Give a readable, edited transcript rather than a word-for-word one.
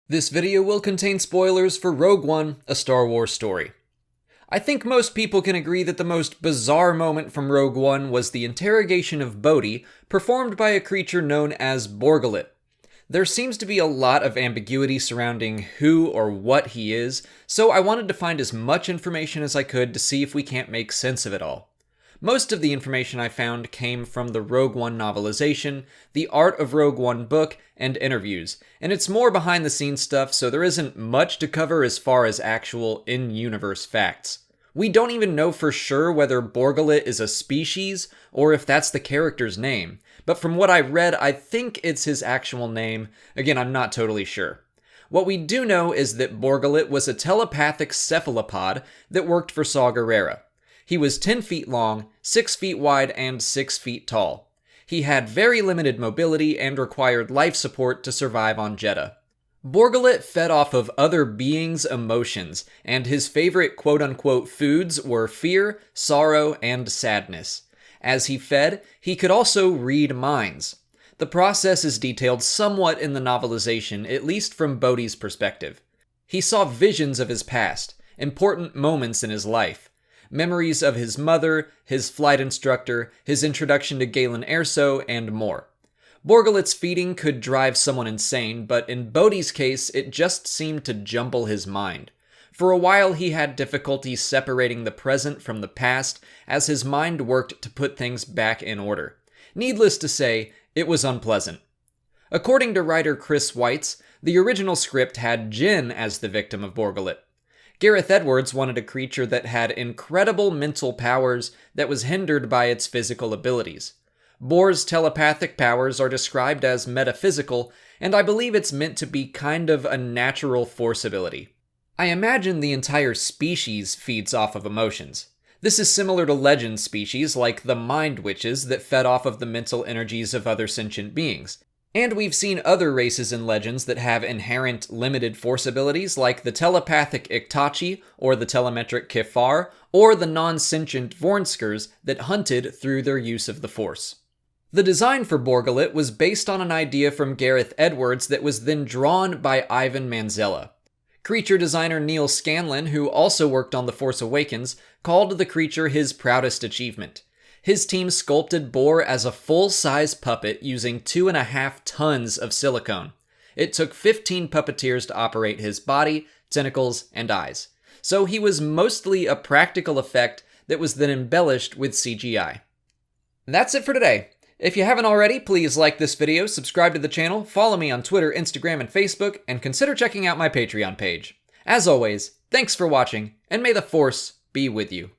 This video will contain spoilers for Rogue One, a Star Wars story. I think most people can agree that the most bizarre moment from Rogue One was the interrogation of Bodhi, performed by a creature known as Bor Gullet. There seems to be a lot of ambiguity surrounding who or what he is, so I wanted to find as much information as I could to see if we can't make sense of it all. Most of the information I found came from the Rogue One novelization, the Art of Rogue One book, and interviews, and it's more behind the scenes stuff, so there isn't much to cover as far as actual in-universe facts. We don't even know for sure whether Bor Gullet is a species, or if that's the character's name, but from what I read, I think it's his actual name. Again, I'm not totally sure. What we do know is that Bor Gullet was a telepathic cephalopod that worked for Gerrera. He was 10 feet long, 6 feet wide, and 6 feet tall. He had very limited mobility and required life support to survive on Jedha. Bor Gullet fed off of other beings' emotions, and his favorite quote-unquote foods were fear, sorrow, and sadness. As he fed, he could also read minds. The process is detailed somewhat in the novelization, at least from Bodhi's perspective. He saw visions of his past, important moments in his life. Memories of his mother, his flight instructor, his introduction to Galen Erso, and more. Bor Gullet's feeding could drive someone insane, but in Bodhi's case, it just seemed to jumble his mind. For a while, he had difficulty separating the present from the past, as his mind worked to put things back in order. Needless to say, it was unpleasant. According to writer Chris Weitz, the original script had Jin as the victim of Bor Gullet. Gareth Edwards wanted a creature that had incredible mental powers that was hindered by its physical abilities. Bor's telepathic powers are described as metaphysical, and I believe it's meant to be kind of a natural force ability. I imagine the entire species feeds off of emotions. This is similar to legend species like the Mind Witches that fed off of the mental energies of other sentient beings. And we've seen other races in legends that have inherent limited force abilities like the telepathic Iktachi, or the telemetric Kefar, or the non-sentient Vornskers that hunted through their use of the force. The design for Bor Gullet was based on an idea from Gareth Edwards that was then drawn by Ivan Manzella. Creature designer Neil Scanlon, who also worked on The Force Awakens, called the creature his proudest achievement. His team sculpted Bor as a full-size puppet using 2.5 tons of silicone. It took 15 puppeteers to operate his body, tentacles, and eyes. So he was mostly a practical effect that was then embellished with CGI. That's it for today. If you haven't already, please like this video, subscribe to the channel, follow me on Twitter, Instagram, and Facebook, and consider checking out my Patreon page. As always, thanks for watching, and may the Force be with you.